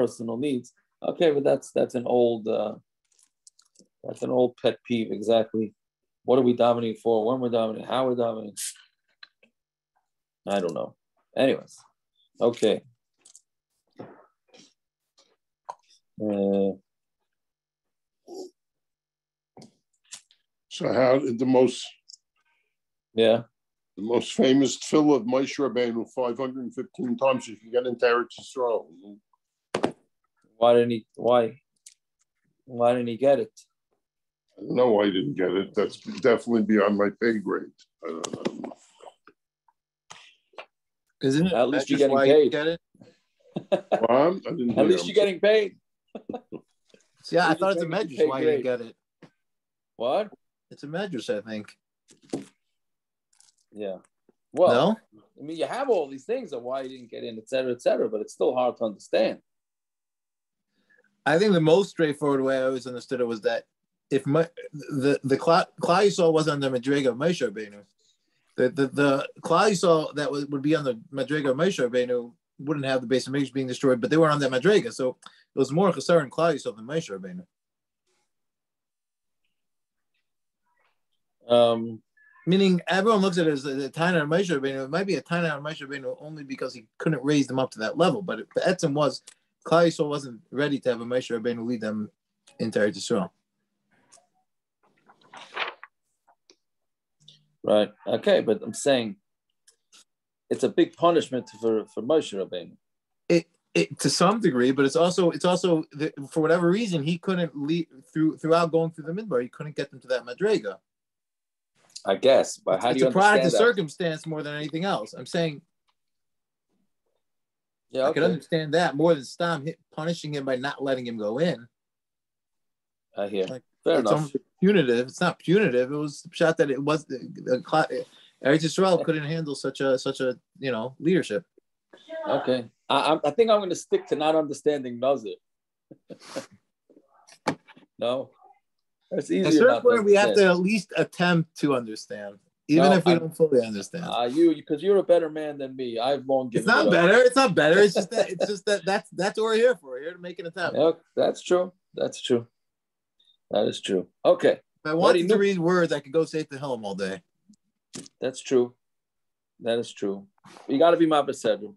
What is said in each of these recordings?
personal needs. Okay, but that's an old pet peeve. Exactly. What are we davening for? When we're davening? How we're davening? I don't know. Anyways, okay. So how the most famous tefillah of Moshe Rabbeinu 515 times you can get into Eretz Yisrael. Why didn't he get it? I don't know why he didn't get it. That's definitely beyond my pay grade. I don't know. Isn't it? At least you're getting paid. Get it? Well, at least you're getting paid. Yeah, I thought it's a medrash. Why you didn't get it? What? It's a medrash, I think. Yeah. Well, no? I mean, you have all these things of why you didn't get in, et cetera, but it's still hard to understand. I think the most straightforward way I always understood it was that if the Klal Yisrael was on the Madriga of Moshe Rabbeinu, the Klal Yisrael that would be on the Madriga of Moshe Rabbeinu wouldn't have the base of Mikdash being destroyed, but they were on that Madriga, so it was more Chasar and Klal Yisrael than Moshe Rabbeinu. Meaning everyone looks at it as a Taina and Moshe Rabbeinu. It might be a Taina and Moshe Rabbeinu only because he couldn't raise them up to that level, but the Etzem was Klal Yisrael wasn't ready to have a Moshe Rabbeinu lead them into Eretz Yisrael. Right. Okay, but I'm saying it's a big punishment for Moshe Rabbeinu. It to some degree, but it's also for whatever reason he couldn't lead throughout going through the midbar. He couldn't get them to that madrega. I guess, but how do you understand that? It's a product of circumstance more than anything else. I'm saying. Yeah, okay. I can understand that more than Stam punishing him by not letting him go in. I hear. Fair enough. Punitive. It's not punitive. It was the shot that it was Eretz Yisrael couldn't handle such a leadership. Okay, I think I'm going to stick to not understanding Nazir. No, it's easier. At a certain point, we have to at least attempt to understand, even if we don't fully understand. Because you're a better man than me. I've long given. It's not better. It's not better. It's just that. That's what we're here for. We're here to make an attempt. Yeah, that's true. That is true. Okay. If I wanted to read words, I could go say to Helm all day. That's true. That is true. You got to be Mabaseder.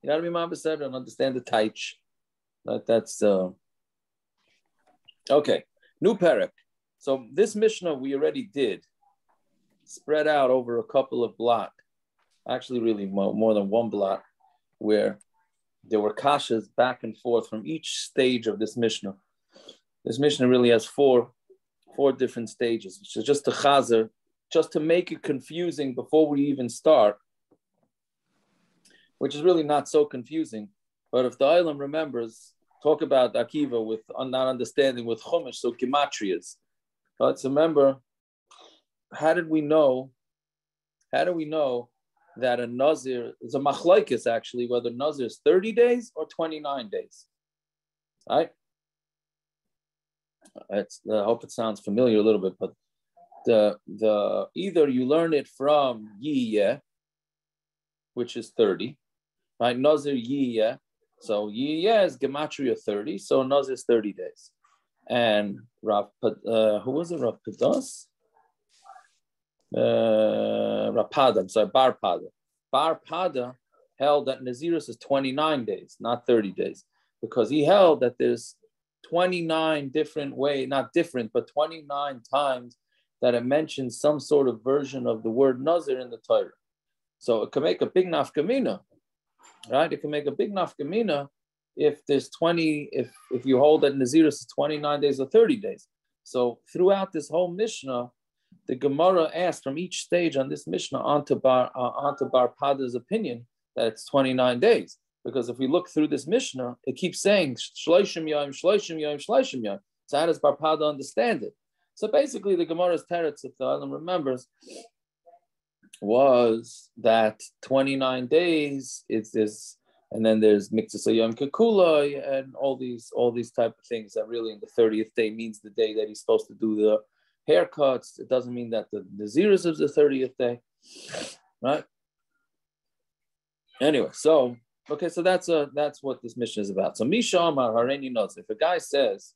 You got to be Mabaseder and understand the taich. That's okay. New Perek. So this Mishnah we already did, spread out over a couple of blot, actually really more than one blot, where there were kashas back and forth from each stage of this Mishnah. This Mishnah really has four different stages, which is just to chazer, just to make it confusing before we even start, which is really not so confusing. But if the Olam remembers, talk about Akiva with not understanding with Chumash, so gematrias. Right? So remember, how do we know that a Nazir is a Machlokes actually, whether Nazir is 30 days or 29 days? Right? I hope it sounds familiar a little bit, but the either you learn it from Yiyeh, which is 30, right? Nazir Yiyeh. So Yiyeh is Gematria 30, so Nazir is 30 days. And who was it? Rav Padas? Rapada, I'm sorry, Bar Pada. Bar Pada held that Nazirus is 29 days, not 30 days, because he held that there's 29 different ways, not different, but 29 times that it mentions some sort of version of the word Nazir in the Torah. So it can make a big nafkamina, right? It can make a big nafkamina if there's 20, if you hold that Nazirus is 29 days or 30 days. So throughout this whole Mishnah, the Gemara asked from each stage on this Mishnah onto Bar Pada's opinion that it's 29 days. Because if we look through this Mishnah, it keeps saying Shloishim Yom, Shloishim Yom, Shloishim Yom. So how does Bar Pada understand it? So basically, the Gemara's teretz, if the Olam remembers, was that 29 days is this, and then there's Mitzvah Yom Kekula and all these type of things that really in the 30th day means the day that he's supposed to do the haircuts. It doesn't mean that the Nizir is the 30th day, right? Anyway, so Okay, so that's what this Mishnah is about. So Shaamar Hariני Nazir. If a guy says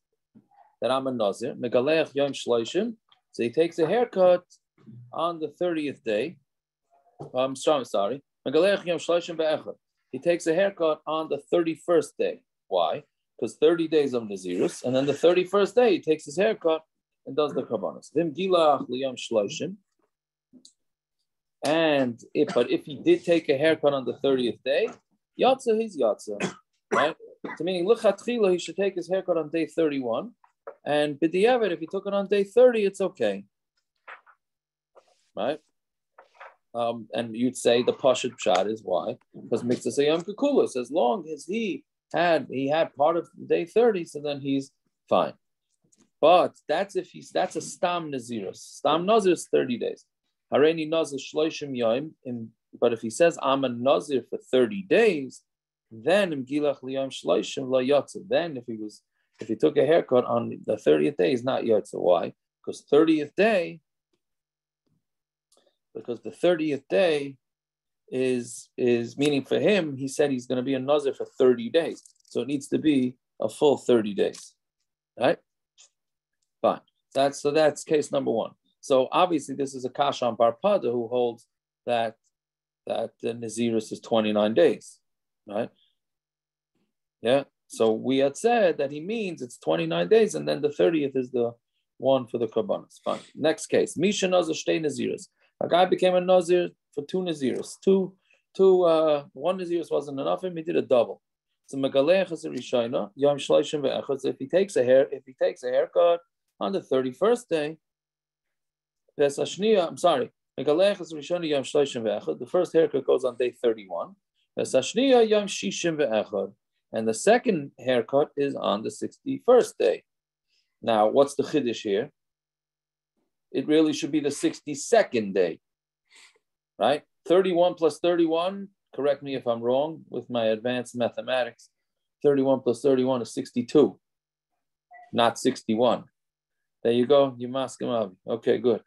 that I'm a Nazir, Megaleach Yom Shloshim, so he takes a haircut on the 30th day. I'm sorry. Megaleach Yom Shloshim be'echad. He takes a haircut on the 31st day. Why? Because 30 days of Nazirus, and then the 31st day he takes his haircut and does the karbanos. Vim gilach liyom shloshim. But if he did take a haircut on the 30th day, yatsa, he's yatsa, right? So meaning, lechatchila, he should take his haircut on day 31, and b'diavad, if he took it on day 30, it's okay, right? And you'd say the pashut pshat is why? Because mitzvah sayam kekulas, as long as he had part of day 30, so then he's fine. But that's a stam nazirus. Stam nazir is 30 days. Hariני Nazir shloshim yom. But if he says I'm a nazir for 30 days, then im gilach liyom shloshim la yotza. Then if he took a haircut on the 30th day, he's not yotza. Why? Because the 30th day is meaning for him, he said he's going to be a nazir for 30 days. So it needs to be a full 30 days. Right? Fine. That's case number one. So obviously this is a kasha on Bar Pada who holds that the Nazirus is 29 days. Right? Yeah. So we had said that he means it's 29 days and then the 30th is the one for the Karbanos. Fine. Next case. Misha Nazir Shtei Nazirus. A guy became a Nazir for two Nazirus. One Nazirus wasn't enough for him, he did a double. So Megalech is a Rishayna, Yom Shloshim ve'echad. So if he takes a haircut on the 31st day, Megalech is a Rishayna, Yom Shloshim ve'echad. The first haircut goes on day 31. Vesashniya Yom Shishim ve'echad. And the second haircut is on the 61st day. Now, what's the chiddush here? It really should be the 62nd day, right? 31 plus 31, correct me if I'm wrong with my advanced mathematics. 31 plus 31 is 62, not 61. There you go. You mask him up. Okay, good.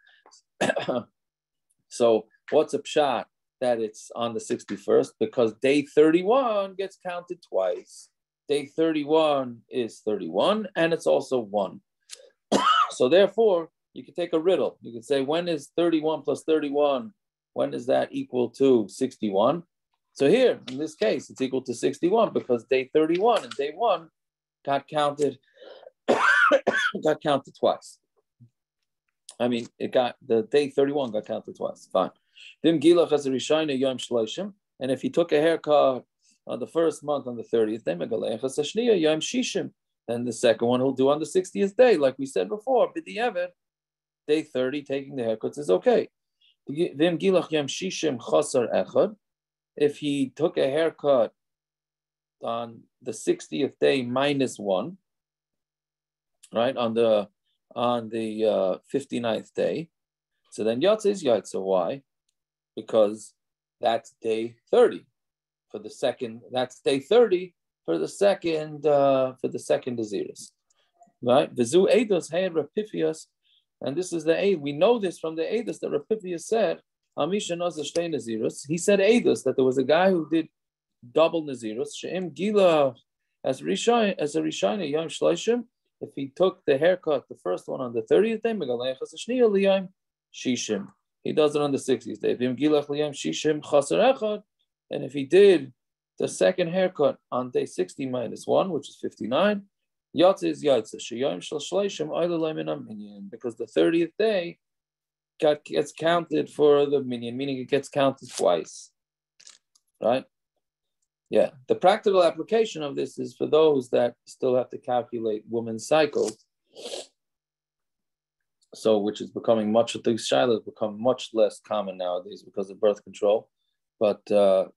So what's a pshat that it's on the 61st? Because day 31 gets counted twice. Day 31 is 31, and it's also 1. So therefore, you could take a riddle. You could say, when is 31 plus 31? When is that equal to 61? So here, in this case, it's equal to 61 because day 31 and day 1 got counted twice. I mean, the day 31 got counted twice. Fine. And if he took a haircut on the first month on the 30th, then the second one he'll do on the 60th day, like we said before. Day 30, taking the haircuts is okay. If he took a haircut on the 60th day minus 1, right, on the 59th day, so then yotza is yotza. Why? Because that's day 30 for the second. That's day 30 for the second Nazirus, right? Vizu eidos had pipiyas. And this is the aid. We know this from the Eidos that Pipiyas said, Amisha Nazir Shtei Nazirus. He said Eidos that there was a guy who did double Nazirus. She'im Gila as a Rishayna Yom Shloshim. If he took the haircut, the first one on the 30th day, Megalech as a Shniya Liyam Shishim. He does it on the 60th day. Vim Gilach Liyam Shishim Chaser Echad. And if he did the second haircut on day 60 minus 1, which is 59, Yatza is Yatza. Sheyom Shal Shleishim Oilalay Min Minyan, because the 30th day gets counted for the minyan, meaning it gets counted twice. Right? Yeah. The practical application of this is for those that still have to calculate women's cycles. So, which is becoming much of these shilas become much less common nowadays because of birth control. But if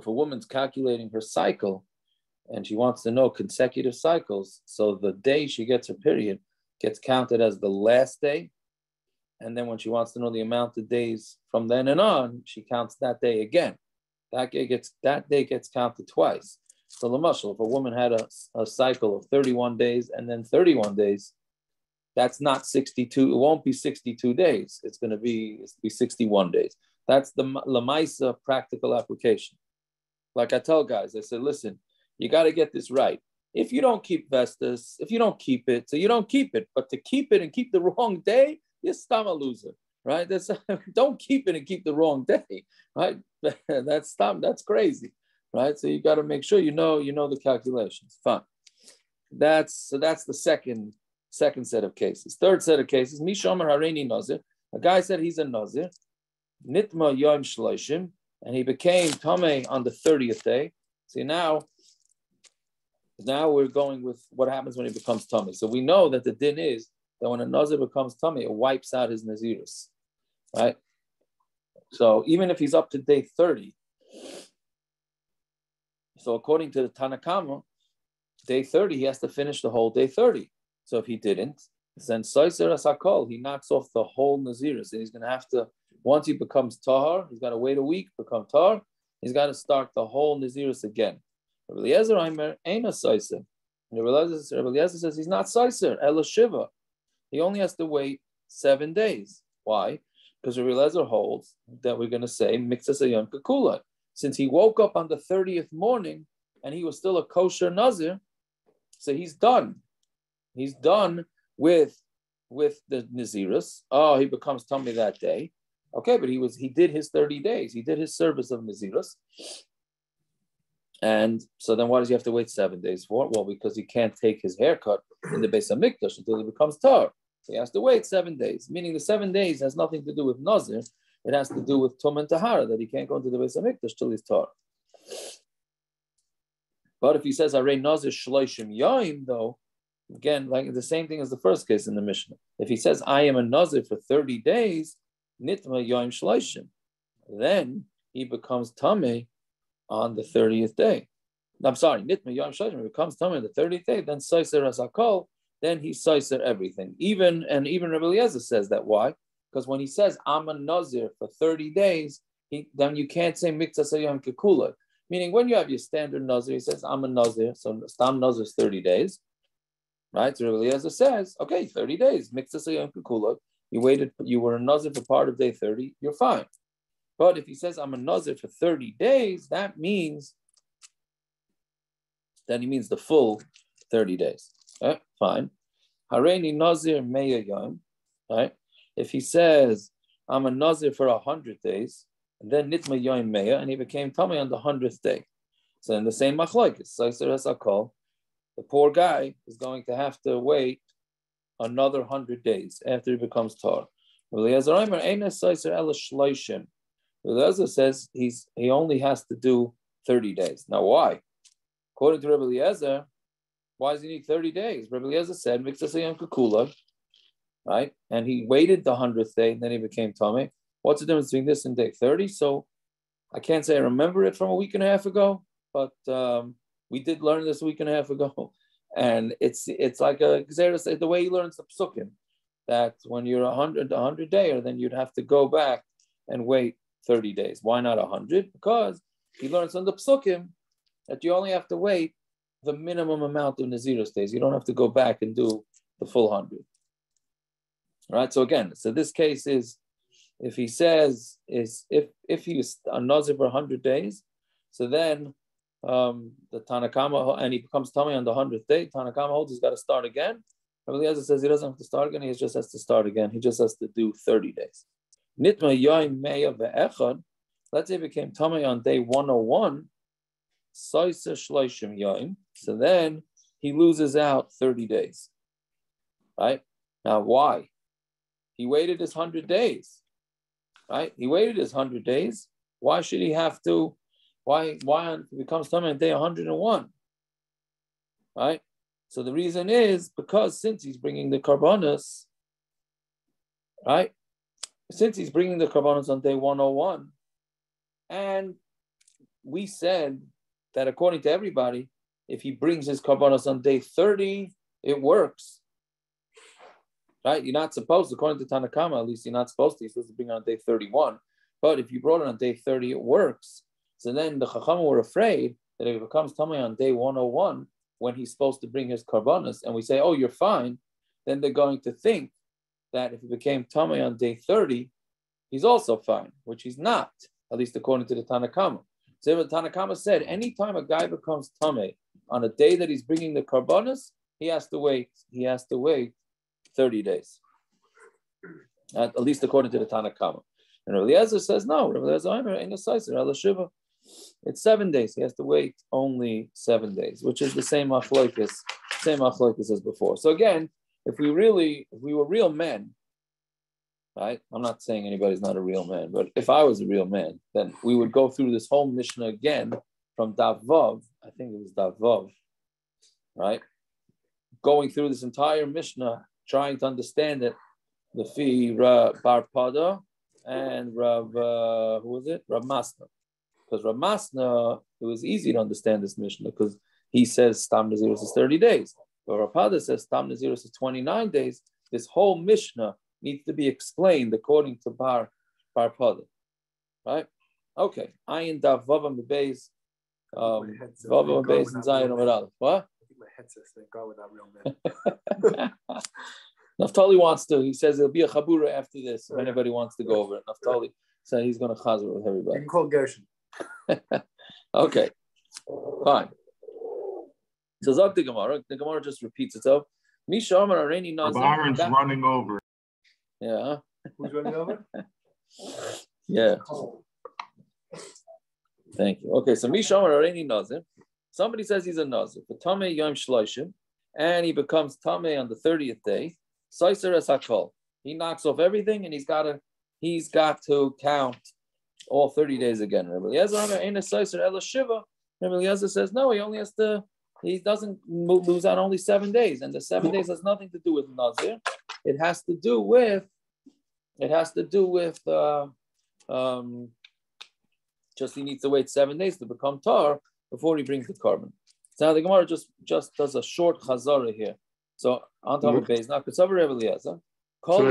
a woman's calculating her cycle, and she wants to know consecutive cycles, so the day she gets her period gets counted as the last day, and then when she wants to know the amount of days from then and on, she counts that day again. That day gets counted twice. So l'mashal, if a woman had a cycle of 31 days and then 31 days, that's not 62. It won't be 62 days. It's going to be 61 days. That's the lamaisa practical application. like I tell guys, I said, listen, you got to get this right. If you don't keep Vestas, if you don't keep it, so you don't keep it. But to keep it and keep the wrong day, you're still a loser, right? Don't keep it and keep the wrong day, right? That's crazy, right? So you got to make sure you know the calculations. Fine. That's the second set of cases. Third set of cases, Shaamar hariני Nazir. A guy said he's a Nazir, nitma yom shloshim, and he became tamei on the 30th day. See, now we're going with what happens when he becomes tamei. So we know that the din is that when a Nazir becomes tamei, it wipes out his Nazirus, right? So even if he's up to day 30, so according to the Tanakama, day 30, he has to finish the whole day 30. So if he didn't, then Saiser Asakol, he knocks off the whole Nazirus. And he's going to have to, once he becomes Tahar, he's got to wait a week, become Tahar. He's got to start the whole Nazirus again. Rabbi Eliezer Aimer ain't a Saiser. Rabbi Eliezer says he's not Saiser, Ela Shiva. He only has to wait 7 days. Why? Because Rabbi Eliezer holds that we're going to say Miktsas Yom Kekula. Since he woke up on the 30th morning and he was still a kosher Nazir, so he's done. He's done with the Nazirus. Oh, he becomes tamei that day. Okay, but he did his 30 days. He did his service of Nazirus. And so then why does he have to wait 7 days for? Well, because he can't take his haircut in the Beis HaMikdash until he becomes tar. So he has to wait 7 days, meaning the 7 days has nothing to do with Nazir. It has to do with Tum and Tahara, that he can't go into the Beis HaMikdash till he's tar. But if he says, Arei Nazir Shloshim Yoim, though, again, like the same thing as the first case in the Mishnah. If he says, I am a Nazir for 30 days, Nitma Yoim Shloshim, then he becomes tamei on the 30th day. I'm sorry, Nitma Yoim Shloshim becomes tamei on the 30th day, then Saiser Asakol, then he Saiser everything. Even Rabbi Eliezer says that. Why? Because when he says, I'm a Nazir for 30 days, then you can't say Miktsas Yom Kekula. Meaning when you have your standard Nazir, he says, I'm a Nazir, so Stam Nazir is 30 days. Right? So Rabbi Eliezer says, okay, 30 days, Miktsas Yom Kekula. You were a Nazir for part of day 30, you're fine. But if he says, I'm a Nazir for 30 days, that means he means the full 30 days. Right? Fine. Hareini Nazir Meya Yom. Right? If he says, I'm a Nazir for 100 days, and then Nitma Yom Meya, and he became tamei on the 100th day. So in the same Machlokes, Saiser Hasakol, the poor guy is going to have to wait another 100 days after he becomes tar. Eliezer says he only has to do 30 days. Now why? According to Rabbi Eliezer, why does he need 30 days? Rabbi Eliezer said, Miktsas Yom Kekula, right? And he waited the 100th day and then he became tamei. What's the difference between this and day 30? So I can't say I remember it from a week and a half ago, but we did learn this a week and a half ago. And it's like a the way he learns the psukim, that when you're 100 day, then you'd have to go back and wait 30 days. Why not 100? Because he learns on the psukim that you only have to wait the minimum amount of Nazirus days. You don't have to go back and do the full 100. All right. So again, this case is if he says if he's a Nazir for 100 days, so then the Tanakama, and he becomes tamei on the 100th day, Tanakama holds he's got to start again. Rabbi Eliezer says he doesn't have to start again, he just has to start again. He just has to do 30 days. Nitma Yoim Meya Ve'echad, let's say he became tamei on day 101, Saiser Shloshim Yoim, so then he loses out 30 days. Right? Now why? He waited his 100 days. Right? He waited his 100 days. Why should he have to? Why it becomes tamei on day 101? Right? So the reason is because since he's bringing the karbanos, right? Since he's bringing the karbanos on day 101, and we said that according to everybody, if he brings his karbanos on day 30, it works. Right? You're not supposed, according to Tanakama, at least you're not supposed to. You're supposed to bring it on day 31. But if you brought it on day 30, it works. So then the Chacham were afraid that if it becomes tamei on day 101, when he's supposed to bring his karbanos, and we say, oh, you're fine, then they're going to think that if he became tamei on day 30, he's also fine, which he's not, at least according to the Tanakama. So Tanakama said, anytime a guy becomes tamei on a day that he's bringing the karbanos, he has to wait 30 days. At least according to the Tanakama. And Rabbi Eliezer says, no, Rabbi Eliezer ain't a seiser, ela shiva. It's 7 days. He has to wait only 7 days, which is the same Machlokes as before. So again, if we were real men, right? I'm not saying anybody's not a real man, but if I was a real man, then we would go through this whole Mishnah again from Daf Vav. I think it was Daf Vav, right? Going through this entire Mishnah, trying to understand it, the Fi Bar Pada and Rav Masna. Because Rav Masna, it was easy to understand this Mishnah because he says Tam Nazirus is 30 days. But Rav Pada says Tam Nazirus is 29 days. This whole Mishnah needs to be explained according to Bar Pada. Right? Okay. Ayin Dav Vavam Bebeis. Vavam Bebeis and Zayin Amar. What? I think my headset said go without real men. Naftali wants to. He says there'll be a chabura after this if anybody wants to go over it. Naftali said he's going to chazer with everybody. You can call Gershon. Okay, fine. So Zok the Gemara just repeats itself. Shammar Hariני Nazir. Baron's running over. Yeah. Who's running over? Yeah. Thank you. Okay, so Shammar Hariני Nazir. Somebody says he's a Nazir. The tamei yom shloshim, and he becomes tamei on the 30th day. Seiser es hakol. He knocks off everything, and he's got to count all 30 days again. Rabbi Eliezer says no. He doesn't lose out only 7 days, and the 7 days has nothing to do with Nazir. It has to do with just he needs to wait 7 days to become tar before he brings the carbon. So now the Gemara just does a short chazara here. So on top of base, now Ketzav Rabbi Eliezer. So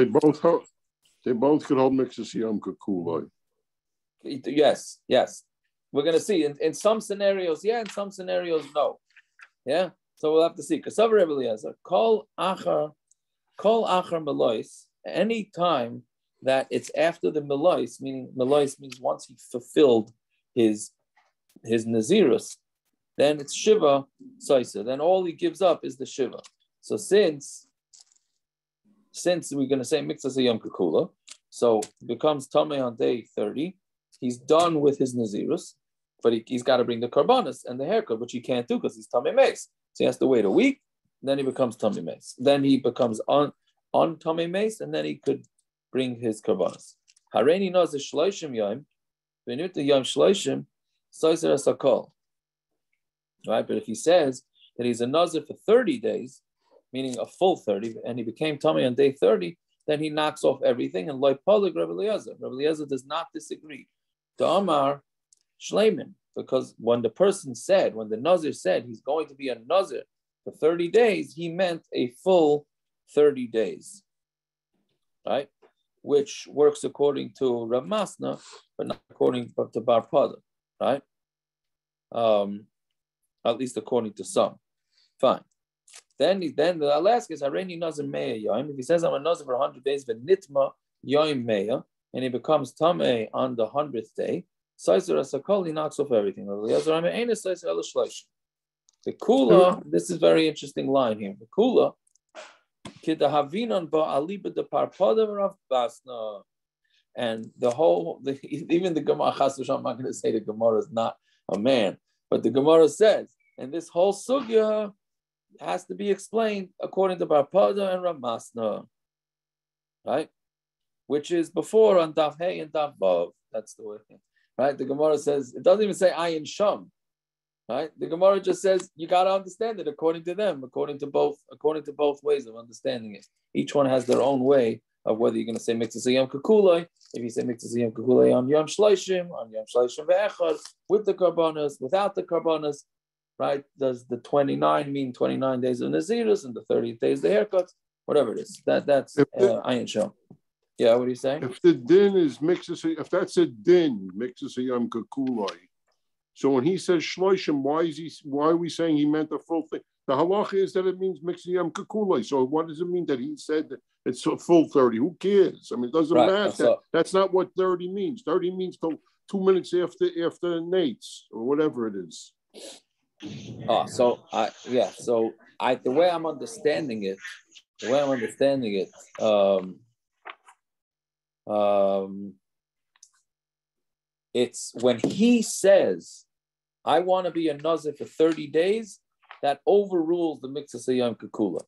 they both could hold mixes yom kakulai. Yes. We're going to see. In some scenarios, yeah. In some scenarios, no. Yeah. So we'll have to see. Ketzav Rabbi Eliezer. Kol achar melois. Any time that it's after the melois, meaning melois means once he fulfilled his nazirus, then it's shiva saisa. Then all he gives up is the shiva. So since we're going to say mixas yom kakula, so it becomes tamei on day 30. He's done with his nazirus, but he's got to bring the karbanos and the haircut, which he can't do because he's tamei meis. So he has to wait a week. Then he becomes tamei meis. Then he becomes on tamei meis, and then he could bring his karbanos. Hariני Nazir shloshim yom, v'nuta yom shloshim, soiser asakol. Right, but if he says that he's a nazir for 30 days, meaning a full 30, and he became tamei on day 30, then he knocks off everything. And loy polig Rabbi Eliezer. Rabbi Eliezer does not disagree. Amar shleimin, because when the nazir said he's going to be a nazir for 30 days, he meant a full 30 days, right? Which works according to Rav Masna, but not according to Bar Pada, right? At least according to some. Fine. Then the last is Hariני Nazir Meya Yom. If he says I'm a Nazir for 100 days, but Nitma Yom Meya, and he becomes tamei on the 100th day, Seiser Asakol, he knocks off everything. The kula, this is very interesting line here. The kula, and even the Gemara, I'm not going to say the Gemara is not a man, but the Gemara says, and this whole sugya has to be explained according to Bar Pada and Rav Masna, right? Which is before on Daf Hey and Daf Vav. That's the way, right? The Gemara says, it doesn't even say Ayin Sham, right? The Gemara just says you got to understand it according to them, according to both ways of understanding it. Each one has their own way of whether you're going to say Mixas Yom Kakulai, if you say Mixas Yom Kakulai on Yom Shloshim ve'echad, with the karbanos, without the karbanos, right? Does the 29 mean 29 days of Nazirus and the 30th days the haircuts? Whatever it is. That's Ayin Sham. Yeah, what are you saying? If the din is mixes, if that's a din, mixes a yom kakulai. So when he says shloshim, why are we saying he meant the full thing? The halacha is that it means mixing yom kakulai. So what does it mean that he said that it's a full 30? Who cares? I mean, it doesn't matter. So, that's not what 30 means. 30 means 2 minutes after Nate's or whatever it is. Oh, so the way I'm understanding it, it's when he says, I want to be a Nazir for 30 days, that overrules the Mitzvah Yom Kikula.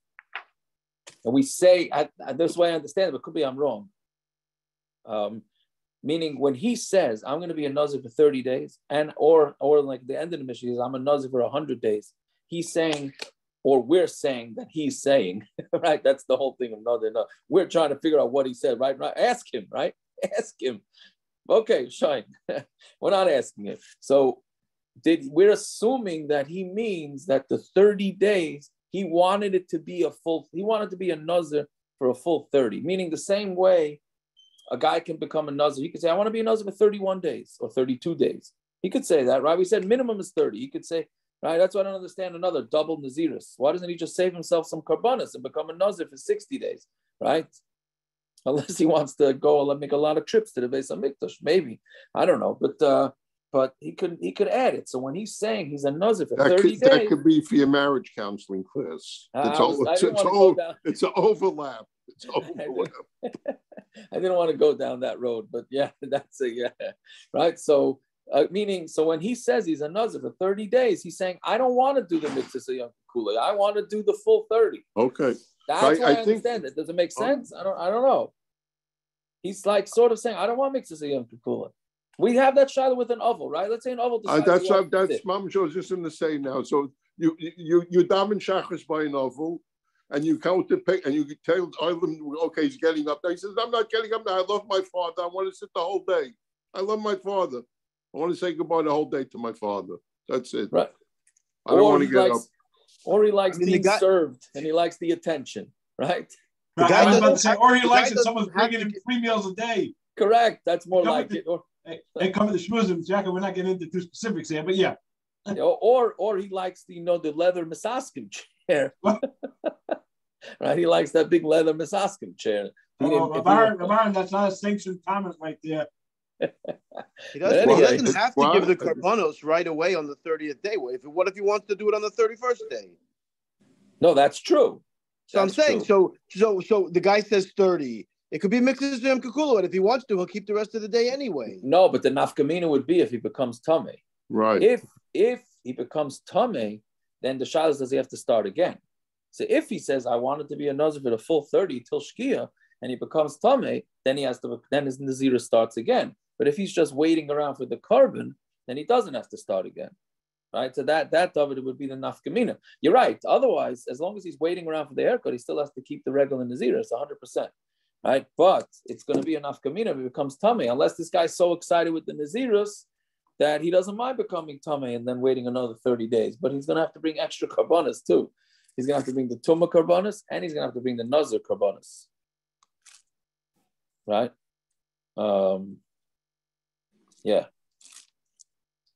And we say, this way I understand it, but could be I'm wrong. Meaning when he says, I'm going to be a Nazir for 30 days, and or like the end of the Mishnah is, I'm a Nazir for 100 days, he's saying, or we're saying that he's saying, right? That's the whole thing of Nazir. We're trying to figure out what he said, right? Ask him, right? Ask him. Okay, shine. We're not asking him. So we're assuming that he means that the 30 days, he wanted it to be he wanted to be a Nazir for a full 30, meaning the same way a guy can become a Nazir. He could say, I want to be a Nazir for 31 days or 32 days. He could say that, right? We said minimum is 30. He could say, right? That's why I don't understand another double Naziris. Why doesn't he just save himself some karbanas and become a Nazir for 60 days, right? Unless he wants to go and make a lot of trips to the Beis HaMikdash, maybe. I don't know. But he could add it. So when he's saying he's a Nazir for 30 days. That could be for your marriage counseling class. It's an overlap. It's overlap. I didn't want to go down that road, but yeah, that's it. Yeah, right. So meaning, so when he says he's a Nazir for 30 days, he's saying, I don't want to do the Mitzvah Yom Kikula. I want to do the full 30. Okay. That's why I understand it. Does it make sense? I don't know. He's like sort of saying, I don't want Mitzvah Yom Kikula. We have that shaila with an oval, right? Let's say an oval. That's Mom was just going to say now. So you daven shachris by an oval, and you count the pick, and you tell Ivan, okay, he's getting up now. He says, I'm not getting up now. I love my father. I want to sit the whole day. I love my father. I want to say goodbye the whole day to my father. That's it. Right. I don't want to get up. Or he likes being served, and he likes the attention, right? The guy was about to say, or he likes that someone's bringing him 3 meals a day. Correct. That's more like it. They come to the schmoozim, Jack, we're not getting into too specifics here, but yeah. Or he likes the leather misaskim chair. Right? He likes that big leather misaskim chair. That's not a sanctioned Thomas right there. He doesn't have to give the karbanos right away on the 30th day. What if he wants to do it on the 31st day? No, that's true. So I'm saying, so the guy says 30. It could be Mitzvah Yom Kikula, and if he wants to, he'll keep the rest of the day anyway. No, but the nafkamina would be if he becomes tamei. Right. If he becomes tamei, then the shaila does he have to start again. So if he says, I wanted to be a Nazir for the full 30 till shkiah, and he becomes tamei, then his Nazir starts again. But if he's just waiting around for the carbon, then he doesn't have to start again. Right? So that of it would be the nafkamina. You're right. Otherwise, as long as he's waiting around for the haircut, he still has to keep the regular Nazir. It's 100%. Right, but it's going to be a nafkamina if it becomes tamei, unless this guy's so excited with the Nazirus that he doesn't mind becoming tamei and then waiting another 30 days. But he's going to have to bring extra karbanas too. He's going to have to bring the tumah karbanas, and he's going to have to bring the nazir karbanas. Right? Yeah.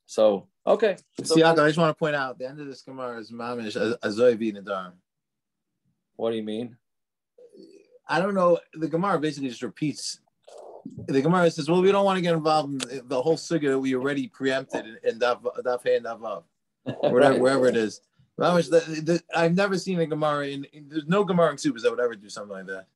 So okay. See, I just want to point out the end of this Gemara is mamish azoivi nadar. What do you mean? I don't know. The Gemara basically just repeats. The Gemara says, "Well, we don't want to get involved in the whole sugya that we already preempted in Daf Hey and Daf Vav, wherever it is." I've never seen a Gemara there's no Gemara in Subas that would ever do something like that.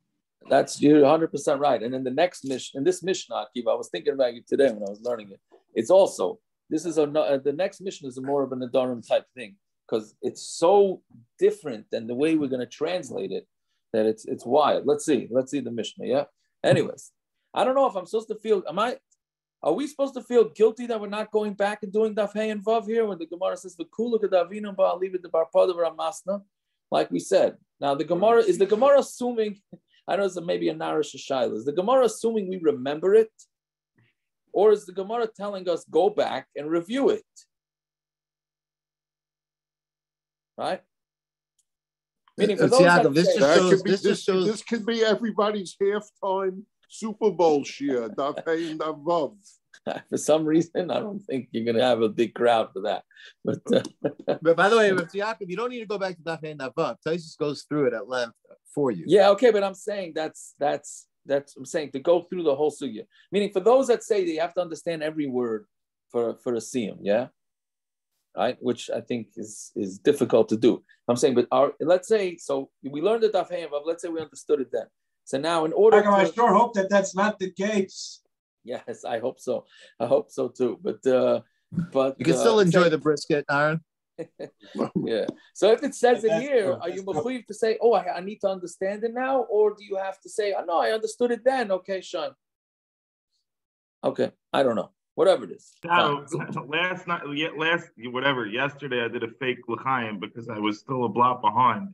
That's you're 100% right. And then the next Mishnah, in this Mishnah, Akiva, I was thinking about you today when I was learning it. It's also the next Mishnah is more of an Adarim type thing because it's so different than the way we're going to translate it. That it's wild. Let's see the Mishnah. Yeah. Anyways, I don't know if I'm supposed to feel. Are we supposed to feel guilty that we're not going back and doing Daf Hey and Vav here when the Gemara says the Kula Kedavina Ba leave it the Barpada Ramasna, like we said. Now the Gemara is the Gemara assuming. I know it's maybe a Narish Shaila. Is the Gemara assuming we remember it, or is the Gemara telling us go back and review it? Right. Meaning for those this could be everybody's halftime Super Bowl share, Daf Hey and Daf Vav. For some reason, I don't think you're going to have a big crowd for that. But by the way, with Yaakov, you don't need to go back to Daf Hey and Daf Vav. Taisus goes through it at length for you. Yeah, okay, but I'm saying that's That's I'm saying, to go through the whole sugya. Meaning, for those that say that you have to understand every word for a siyum, yeah, right, which I think is difficult to do. I'm saying, but let's say, so we learned the Daf Yomi, let's say we understood it then. So now, in order, I sure hope that that's not the case. Yes, I hope so. I hope so too. But you can still enjoy the brisket, Aaron. Yeah. So if it says it here, are you mechuyev to say, "Oh, I need to understand it now," or do you have to say, "Oh no, I understood it then"? Okay, Sean. Okay, I don't know. Whatever it is. Last night, yesterday I did a fake l'chaim because I was still a block behind,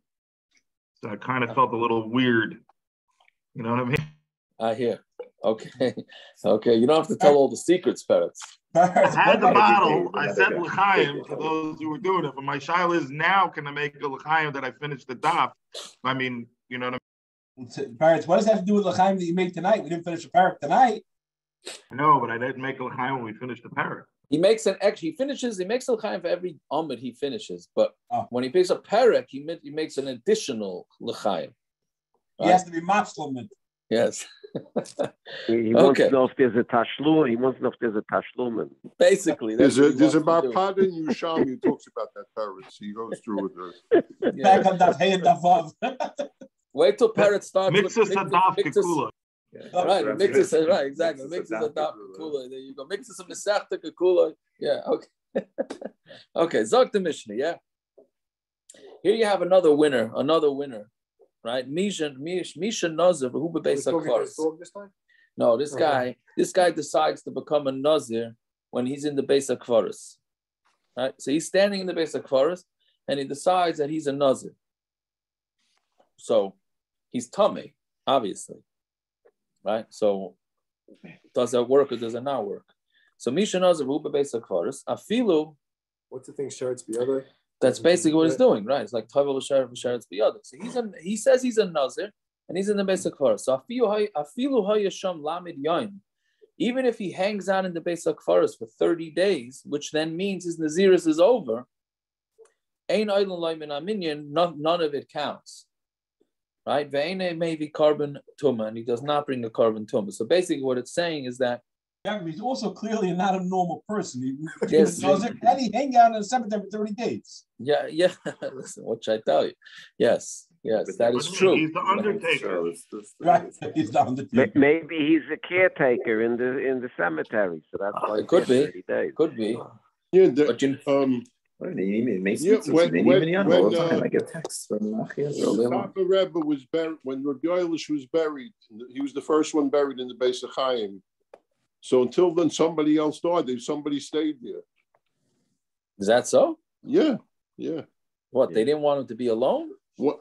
so I kind of felt a little weird. You know what I mean? I hear. Okay. Okay. You don't have to tell all the secrets, Perek. I had the bottle. I said l'chaim for those who were doing it, but my shaila is now, can I make a l'chaim that I finished the daf? I mean, you know what I mean? Perek, what does that have to do with l'chaim that you make tonight? We didn't finish the Perek tonight. No, but I didn't make a l'chaim when we finished the Perek. He makes he makes a l'chaim for every amud he finishes, but when he picks a Perek, he makes an additional l'chaim. He has to be mafslumen. Yes. He wants to know if there's a tashlum. He wants to know if there's a tashlum. Basically, there's a bar pod in Yusham who talks about that Perek. He goes through with it. Back on Daf Hey and Daf Vav. Wait till Perek starts. Mixes a daf kekula. Right, mixes right, exactly. Mixes a daf kekula. There you go. Mixes a mesachta kekula. Yeah. Okay. Okay. Zog the Mishna. Yeah. Here you have another winner. Right, Misha Nazir, who bebeis hakvaros. No, this guy decides to become a Nazir when he's in the beis hakvaros. Right, so he's standing in the beis hakvaros, and he decides that he's a Nazir. So he's tamei, obviously. Right, so does that work or does it not work? So Misha Nazir, who bebeis hakvaros, afilu. What's the thing? Sheretz biyadai. That's basically what he's doing, right? It's like Tavel Sheretz biyadai. So he says he's a Nazir, and he's in the Beis HaKfaros. So afilu hayasham lamid yain. Even if he hangs out in the Beis HaKfaros for 30 days, which then means his Naziris is over, ein oilin loy min aminyan, none of it counts, right? Ve'ene maybe carbon tuma, and he does not bring a carbon tuma. So basically, what it's saying is that. Yeah, he's also clearly not a normal person. Yes. And he hang out in the cemetery for 30 days. Yeah. Listen, what should I tell you? Yes, that is true. He's the undertaker. Right, he's the undertaker. Maybe he's a caretaker in the cemetery, so that's why it could be. 30 days. Could be. Yeah, but What do you mean? I get texts from Papa Rebbe was buried when Rabbi Eilish was buried. He was the first one buried in the Beis HaChaim. So until then, somebody else died. Somebody stayed there. Is that so? Yeah. What? They didn't want him to be alone? What?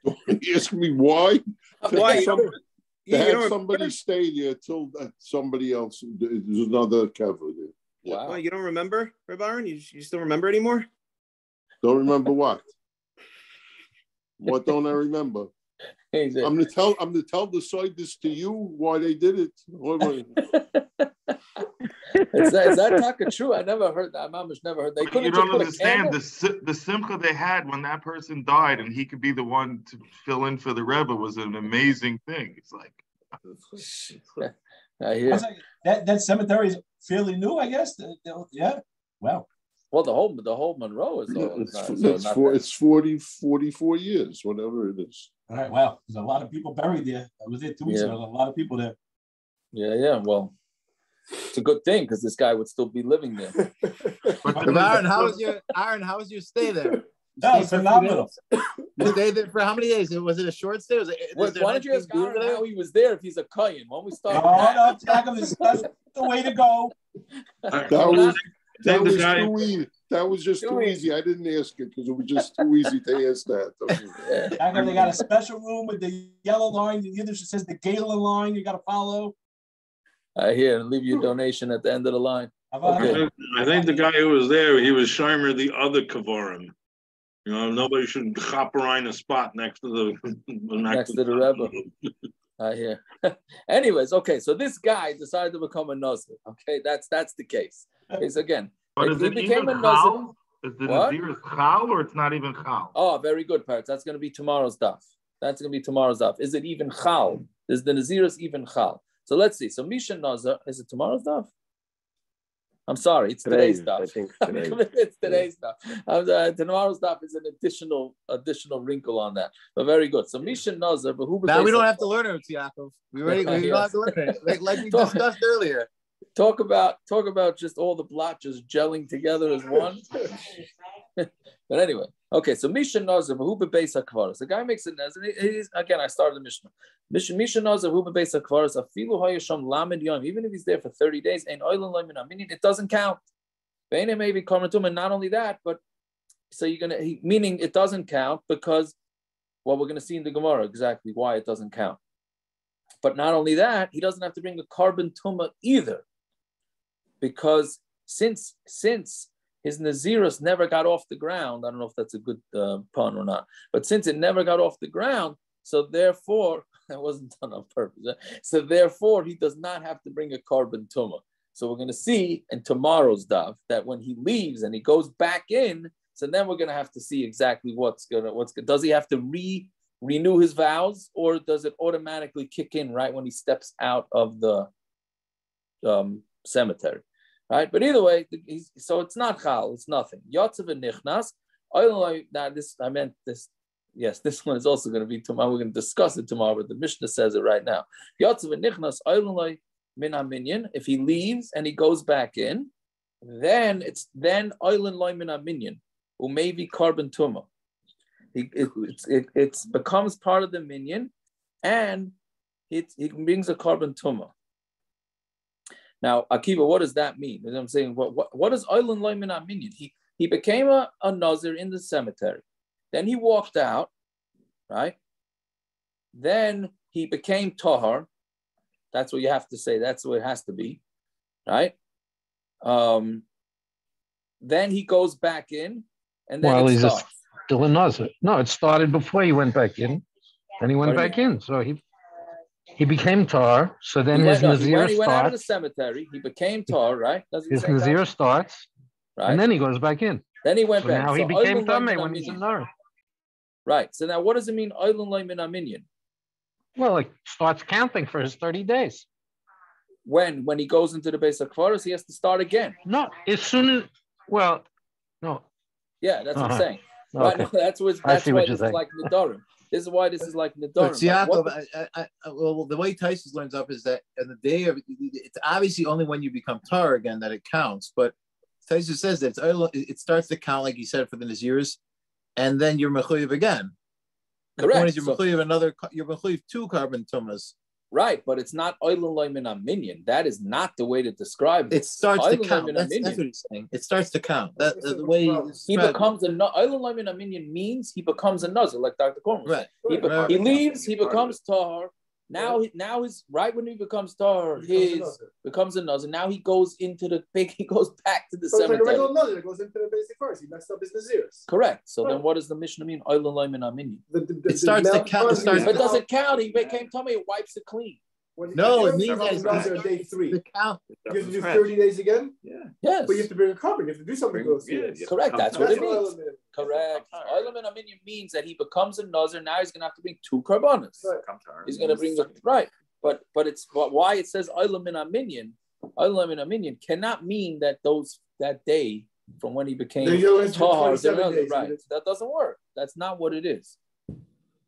Don't ask me why. Why? Somebody stay there till somebody else. There's another cover there. Wow. Well, you don't remember, Reb Aaron? You still remember anymore? Don't remember what? What don't I remember? I'm gonna tell the side this to you why they did it. Is that taka true? I never heard that. Mamish never heard. They couldn't. You don't understand the simcha they had when that person died, and he could be the one to fill in for the Rebbe was an amazing thing. It's like, I hear that cemetery is fairly new, I guess. Yeah. Wow. Well, the whole Monroe is. It's 44 years, whatever it is. All right. Wow. There's a lot of people buried there. I was there 2 weeks ago. There's a lot of people there. Yeah. Well, it's a good thing because this guy would still be living there. Aaron, how was your stay there? That was phenomenal. Stay there for how many days? Was it a short stay? Why don't you ask Aaron how he was there if he's a kohen? When we start. No, Jacob, that's the way to go. That was too easy. That was just too easy. I didn't ask it because it was just too easy to ask that. Okay. They got a special room with the yellow line. The Yiddish says the gedola line. You got to follow. I hear and leave your donation at the end of the line. Okay. I think the guy who was there, he was Shimer the other Kavarim. You know, nobody should hop around a spot next to the Rebbe. I hear. Anyways, okay. So this guy decided to become a Nazir. Okay, that's the case. It's again. But he became a Nazir. Is the Nazir chal or it's not even chal? Oh, very good, Perek. That's going to be tomorrow's daf. That's going to be tomorrow's daf. Is it even chal? Is the Nazirus even chal? So let's see. So Misha Nazir, is it tomorrow's daf? I'm sorry, it's today's daf. I think it's today's daf. Tomorrow's daf is an additional wrinkle on that. But very good. So Misha Nazir, but who? Now we don't have to learn it, Yaakov. We don't have to learn it. Like we discussed earlier. Talk about just all the blotches gelling together as one. But anyway, okay. So Misha Nazir, who bebeis hakvaros. The guy makes a nazir. Again, I started the Mishnah. Misha Nazir, who bebeis hakvaros. Afilu hayasham lamed yom. Even if he's there for 30 days, and oilen loymin, meaning it doesn't count. Ve'ene maybe karmatum, and not only that, but so meaning it doesn't count because we're going to see in the Gemara exactly why it doesn't count. But not only that, he doesn't have to bring a carbon tumah either. Because since his Nazirus never got off the ground, I don't know if that's a good pun or not, but since it never got off the ground, so therefore, it wasn't done on purpose, so therefore he does not have to bring a carbon tumah. So we're going to see in tomorrow's daf that when he leaves and he goes back in, so then we're going to have to see exactly does he have to renew his vows, or does it automatically kick in right when he steps out of the cemetery? Right, but either way, so it's not chal, it's nothing. Yotzav and nichnas. This one is also going to be tomorrow. We're going to discuss it tomorrow, but the Mishnah says it right now. Yotzav and nichnas. Min minyan. If he leaves and he goes back in, then it's oilen loy min minyan, who may be carbon tumah. It becomes part of the minyan, and he brings a carbon tumah. Now, Akiva, what does that mean? I'm saying, what is oilen loy min minyan? He became a nazir in the cemetery. Then he walked out, right? Then he became tahar. That's what you have to say. That's what it has to be, right? Then he goes back in, and then it starts. Still a nazir. No, it started before he went back in. Then he went back in. So he became tar. So then his nazir starts. He went out of the cemetery. He became tar, right? His nazir starts, right? And then he goes back in. Then he went back. Now he became tamei when he's in nar. Right. So now, what does it mean? Oilen loy min minyan. Well, it starts counting for his 30 days. When he goes into the base of Kvaros, he has to start again. No, as soon as, no. Yeah, that's what I'm saying. Okay. Right, no, that's why this is like Nidarim. This is why this is like Nidarim. Well, the way Taisus learns up is that in the day of, it's obviously only when you become tar again that it counts. But Taisus says that it starts to count, like he said, for the Nazirs, and then you're mechuyev again. Correct. The point is you're mechuyev two carbon tumas. Right, but it's not oilen loy min minyan. That is not the way to describe it. It starts to count. That's what he's saying. It starts to count. That's the way he becomes a oilen loy min minyan means he becomes a nazir, like Dr. Korman said. He leaves, he becomes tahar. Now his right when he becomes tahar, becomes a nazir. Now he goes into he goes back to the cemetery. It's like a regular nazir that goes into the basic first. He messed up his nazirs. Correct. So then what does the Mishnah mean? Oilen loy min minyan. It starts to count. But does it count? He became tamei. It wipes it clean. No, it means that day 3. The count. You have to do 30 days again? Yeah. Yes. But you have to bring a carbon. You have to do something to those years. Correct. That's what it means. Correct. Oilen min minyan means that he becomes a nazir. Now he's going to have to bring 2 karbanos. He's going to bring right. But why it says oilen min minyan cannot mean that that day from when he became tahar. Right. That doesn't work. That's not what it is.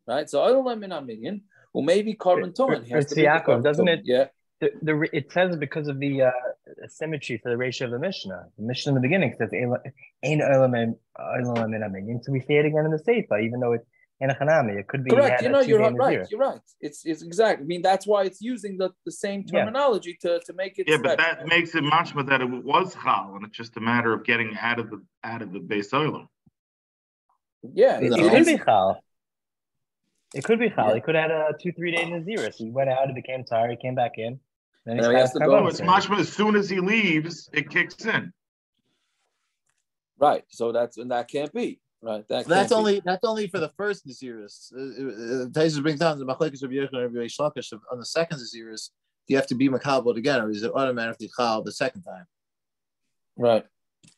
Right. So oilen min minyan. Well, maybe carbon tumah. Doesn't it? Yeah. It says because of the symmetry for the ratio of the Mishnah. The Mishnah in the beginning says "Ein olam min minyan." So we say it again in the Seifa, even though it's in a chanami. It could be correct. You're right. You're right. It's exactly. I mean, that's why it's using the same terminology to make it. Yeah, but that makes it mashma that it was chal, and it's just a matter of getting out of the base oil. Yeah, it could be chal. It could be chal. He could have had 2-3 days in Nazir. So he went out, he became tired, he came back in. Then he has to go. It's mashma as soon as he leaves, it kicks in. Right. So that can't be. Right. That's only for the first Naziris. Taisus brings down the Machlokes of Yechon and Reish Lakish on the second Naziris. Do you have to be makabel again, or is it automatically chal the second time? Right.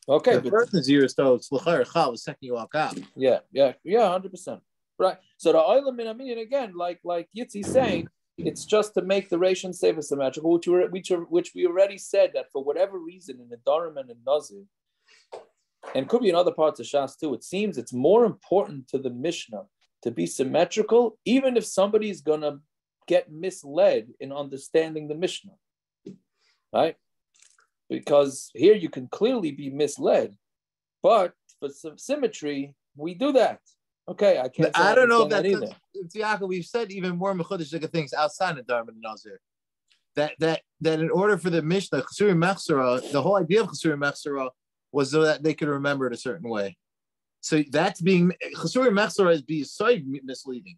Okay. The first Naziris though it's l'chayr chal the second you walk out. Yeah. 100%. Right. So the oilam min aminion again, like Yitzi's saying, it's just to make the ration seva symmetrical, which we already said that for whatever reason in the Dharam and in Nazir, and could be in other parts of Shas too, it seems it's more important to the Mishnah to be symmetrical, even if somebody is going to get misled in understanding the Mishnah, right? Because here you can clearly be misled, but for symmetry, we do that. Okay, I can't. I don't know if that's either. Yaakov, we've said even more mechudesh things outside of Dharma and Nazir. That in order for the Mishnah, Chasuri Mechsera, the whole idea of Chasuri Mechsera was so that they could remember it a certain way. So that's being Chasuri Mechsera is being so misleading.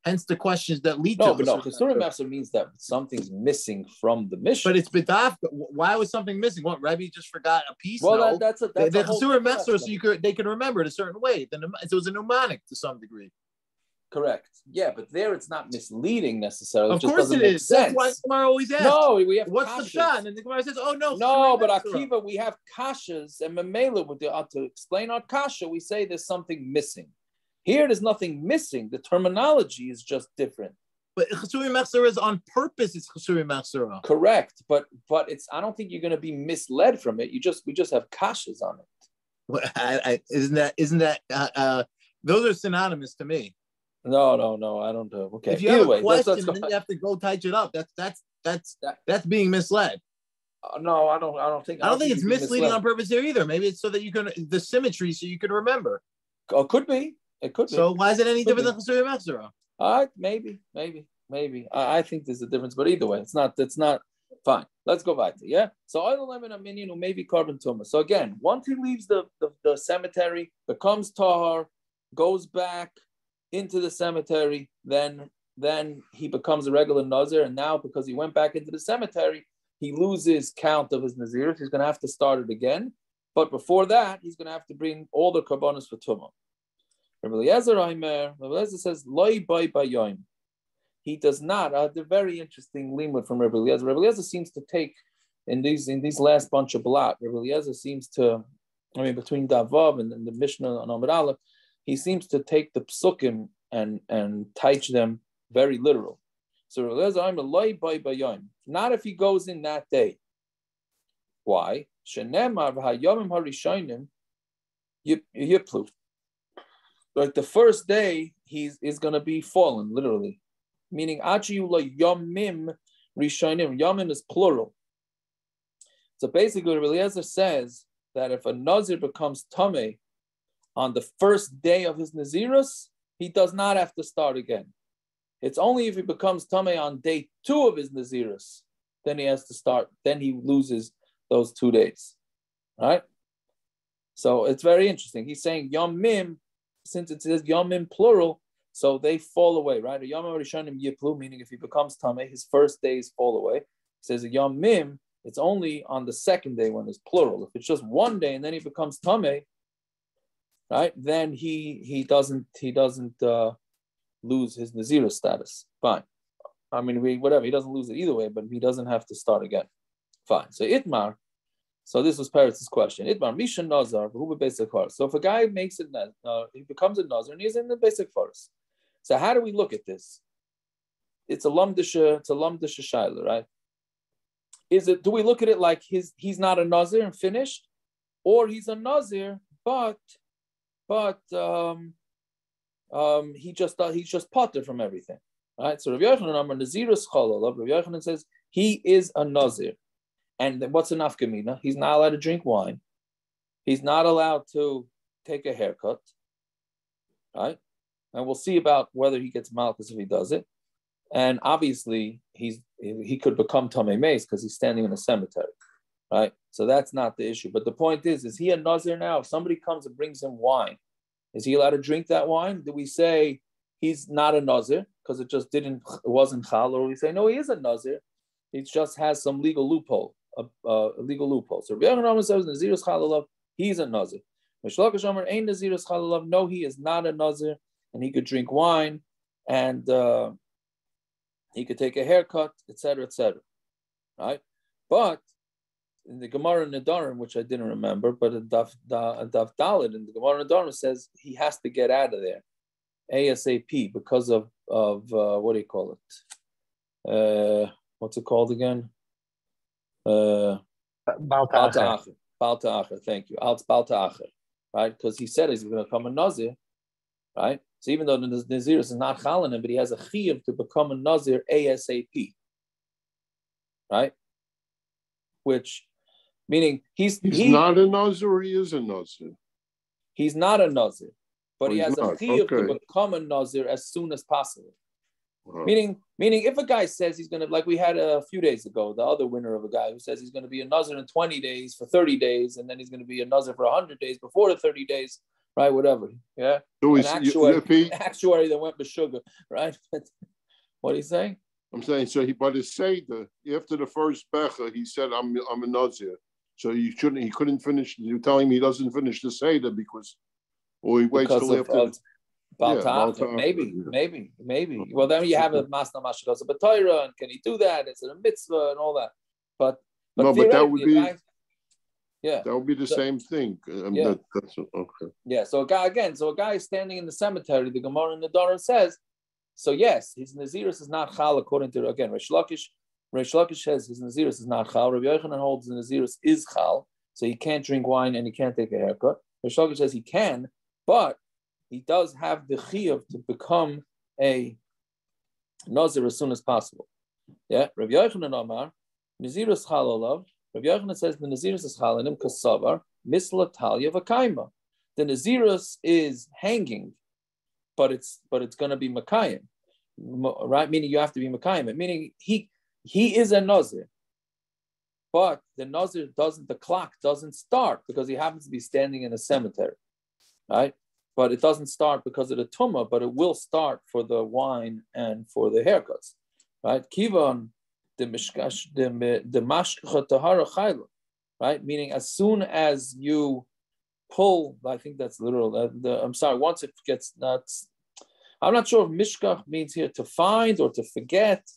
Hence the questions that lead to Chasuri Mechsera means that something's missing from the Mishnah. But it's bidaf. Why was something missing? What, Rebbe just forgot a piece? Well, no. that's the Chasuri Mechsera, so they could remember it a certain way. Then it was a mnemonic to some degree. Correct. Yeah, but there it's not misleading necessarily. Of course it is. That's why Gemara always asks. No, we have what's kashas. The shot? And the Gemara says, "Oh no." No, but Akiva, we have kashas and memela with to explain our kasha. We say there's something missing. Here, there's nothing missing. The terminology is just different. But Chasuri Mechsera is on purpose. It's Chasuri Mechsera. Correct, but it's. I don't think you're going to be misled from it. We just have kashas on it. Well, isn't that those are synonymous to me. No, I don't know. Okay. If you have a question, then you have to go touch it up. That's being misled. No, I don't think it's misleading on purpose there either. Maybe it's so that you can the symmetry, so you can remember. Oh, could be. It could be. So why is it any different than Chasuri Mechsera? Maybe. I think there's a difference, but either way, it's not fine. Let's go back to yeah. So oil lemon a minion who may be carbon tumor. So again, once he leaves the cemetery, becomes tahar, goes back into the cemetery, then he becomes a regular nazir, and now because he went back into the cemetery, he loses count of his nazir. He's going to have to start it again, but before that, he's going to have to bring all the karbanos for tumah. Rabbi Eliezer says loy bay bayom. He does not. The very interesting limud from Rabbi Eliezer. Rabbi Eliezer seems to take in these last bunch of blot. Rabbi Eliezer seems to, between Davav and the Mishnah and Amud Aleph, he seems to take the psukim and teach them very literal. So I'm a loy bay bayom. Not if he goes in that day. Why? Shenemar v'hayomim harishonim yiplu. Like the first day, is going to be fallen, literally. Meaning, achiyula yomim rishonim. Yomim is plural. So basically, Rabbi Eliezer says that if a nazir becomes tamei on the first day of his nazirus, he does not have to start again. It's only if he becomes tamei on day 2 of his nazirus, then he has to start. Then he loses those 2 days. All right? So it's very interesting. He's saying yomim, since it says yomim plural, so they fall away, right? A yomim rishonim yiplu, meaning if he becomes tamei, his first days fall away. It says a yomim, it's only on the second day when it's plural. If it's just one day and then he becomes tamei, right? Then he doesn't lose his nazir status. Fine. Whatever, he doesn't lose it either way, but he doesn't have to start again. Fine. So Itmar. So this was Perek's question. Itmar Mishan Nazar, who basic forest. So if a guy makes it, he becomes a Nazar and he's in the basic forest. So how do we look at this? It's a lamdisha shaila, right? Do we look at it like he's not a Nazir and finished, or he's a Nazir, but he's just potter from everything, right? So Rav Yochanan Nazirus Chalal. Rav Yochanan says he is a Nazir. And then what's a nafkamina? He's not allowed to drink wine. He's not allowed to take a haircut, right? And we'll see about whether he gets malchus if he does it. And obviously, he could become tamei meis because he's standing in a cemetery, right? So that's not the issue. But the point is he a nazir now? If somebody comes and brings him wine, is he allowed to drink that wine? Do we say he's not a nazir because it wasn't chal, or we say no, he is a nazir? He just has some legal loophole. A legal loophole. So Rabbi Yochanan says Nazirus Chalalav, he's a Nazir. Machlokes Sheamar ain't Nazirus Chalalav. No, he is not a Nazir, and he could drink wine, and he could take a haircut, etc., etc. Right? But in the Gemara Nedarim, which I didn't remember, but a Daf Dalet in the Gemara Nedarim says he has to get out of there. ASAP because of what do you call it? What's it called again? Bal Ta'acher. Bal Ta'acher, thank you. Bal Ta'acher, right? Because he said he's going to become a Nazir, right? So even though the Nazir is not chal on him, but he has a chiyuv to become a Nazir ASAP, right? Which, meaning he's not a Nazir, or he is a Nazir? He's not a Nazir, but he has a chiyuv to become a Nazir as soon as possible. Wow. Meaning, if a guy says he's going to, like we had a few days ago, the other winner of a guy who says he's going to be a Nazir in 20 days for 30 days, and then he's going to be a Nazir for 100 days before the 30 days, right? Whatever. Yeah. So an actuary that went with sugar, right? What are you saying? I'm saying, so but his Seder, after the first Becha, he said, I'm a Nazir. So he couldn't finish, you're telling me he doesn't finish the Seder because, or he waits till after. Maybe. Well, then you have a Masna Mashkos of B'Torah, and can he do that? Is it a mitzvah and all that? But that would be, that would be the same thing. That's okay. Yeah. So a guy is standing in the cemetery. The Gemara in the Doran says, so yes, his Nazirus is not chal according to again Reish Lakish says his Nazirus is not chal. Rabbi Yochanan holds the Nazirus is chal, so he can't drink wine and he can't take a haircut. Reish Lakish says he can, but he does have the chiyuv to become a Nazir as soon as possible. Yeah, Rabbi Yochanan Amar, Nazirus chal olav. Rabbi Yochanan says the Nazirus is chal in him kasavar misla talya v'kaima. The Nazirus is hanging, but it's going to be makayim, right? Meaning you have to be makayim. Meaning he is a Nazir, but the Nazir the clock doesn't start because he happens to be standing in a cemetery, right? But it doesn't start because of the tumah, but it will start for the wine and for the haircuts, right? Kivan the mashkacha tahara chayla, right? Meaning as soon as you pull, I think that's literal. I'm sorry. Once it gets nuts, I'm not sure if mishkach means here to find or to forget.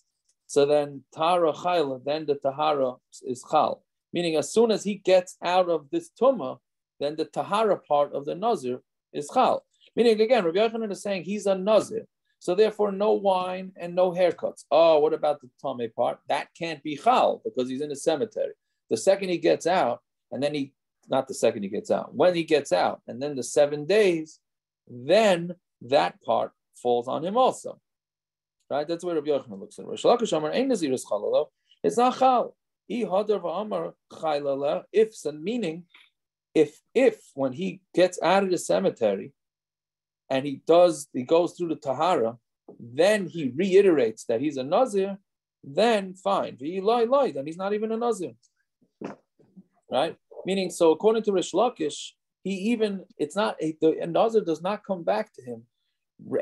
So then tahara chayla, then the tahara is chal. Meaning as soon as he gets out of this tumah, then the tahara part of the nazir is chal. Meaning again, Rabbi Yochanan is saying he's a nazir, so therefore no wine and no haircuts. Oh, what about the tamei part? That can't be chal because he's in a cemetery. The second he gets out, and then not the second he gets out, when he gets out, and then the 7 days, then that part falls on him also. Right? That's where Rabbi Yochanan looks at it. Reish Lakish Amar ein Nazirus chal. It's not chal. Meaning, if when he gets out of the cemetery and he goes through the tahara, then he reiterates that he's a nazir, then fine. Then he's not even a nazir, right? Meaning, so according to Reish Lakish, the nazir does not come back to him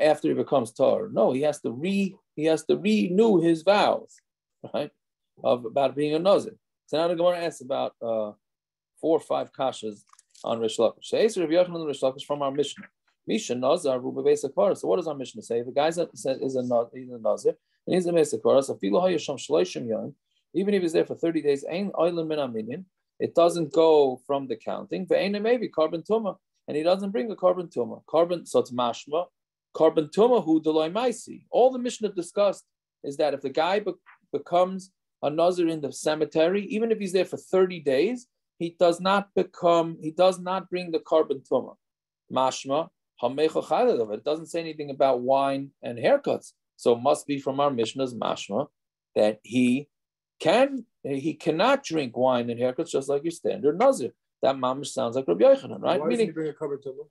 after he becomes tar. No, he has to renew his vows, right? About being a nazir. So now the Gemara asks about 4 or 5 kashas on Reish Lakish. So Rabbi Yochanan and Reish Lakish from our Mishna. Misha Nazar Ruba Beis Akvaras. So what does our Mishna say? If a guy says he's a Nazir and he's a Beis Akvaras, even if he's there for 30 days, it doesn't go from the counting. Maybe carbon tuma, and he doesn't bring a carbon tuma. So it's mashma. Carbon tuma who delay maisi. All the Mishnah discussed is that if the guy becomes a Nazir in the cemetery, even if he's there for 30 days, he does not bring the carbon tuma. Mashma. It doesn't say anything about wine and haircuts. So it must be from our Mishnah's mashma that he cannot drink wine and haircuts just like your standard Nazir. That mamish sounds like Rabbi Yochanan, right? Why doesn't he bring a carbon tuma?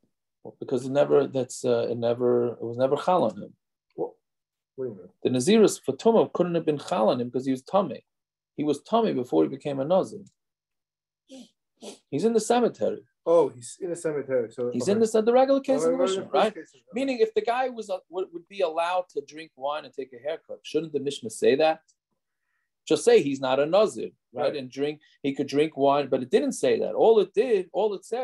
Because it was never chal on him. What do you mean? The Nazirus for Tumah couldn't have been chal on him because he was tamei. He was tamei before he became a Nazir. He's in the cemetery. Oh, he's in a cemetery. So he's in the regular case of the Mishnah, right? Meaning, if the guy would be allowed to drink wine and take a haircut, shouldn't the Mishnah say that? Just say he's not a Nazir, right? And he could drink wine, but it didn't say that. All it said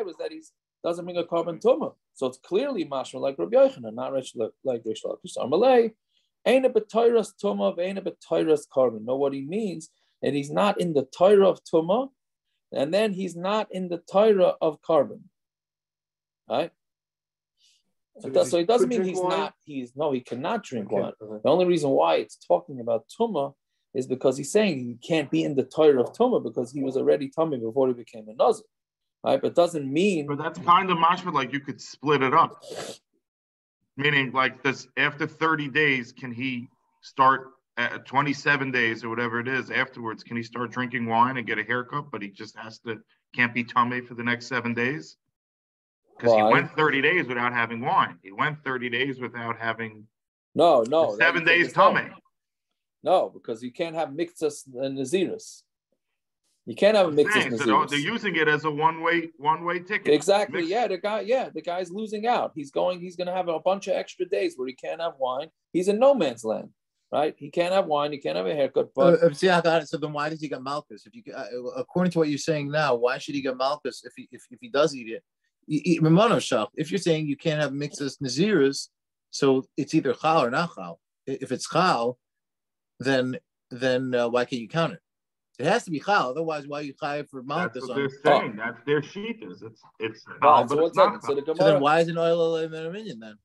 was that he doesn't bring a carbon tumah. So it's clearly mashma like Rabbi Yochanan, not like Reish Lakish. Amalei, ain't a b'toiras tumah, ain't a b'toiras carbon. Know what he means? And he's not in the Torah of tumah, and then he's not in the Torah of carbon, right? So it doesn't mean he cannot drink wine. The only reason why it's talking about Tumah is because he's saying he can't be in the Torah of Tumah because he was already tamei before he became a Nazir. Right? But doesn't mean. But that's kind of mashma, like you could split it up. Meaning, like this, after 30 days, can he start at 27 days or whatever it is afterwards? Can he start drinking wine and get a haircut? But he just can't be tamei for the next 7 days? Because he went 30 days without having wine. He went 30 days without having. No. 7 days tamei. No, because you can't have mixas and naziris. You can't have a mixas and naziris. They're using it as a one-way ticket. Exactly. The guy's losing out. He's going to have a bunch of extra days where he can't have wine. He's in no man's land, right? He can't have wine. He can't have a haircut. But see, I got it. So then, why does he get malchus? If you, according to what you're saying now, why should he get malchus if he does eat it? If you're saying you can't have mixas naziris, so it's either chal or not chal. If it's chal, then why can't you count it? It has to be chal, otherwise why are you chayav for malchus? That's what they're saying. That's their sheetas. It's chal, but it's not. So then why is it oil minion then?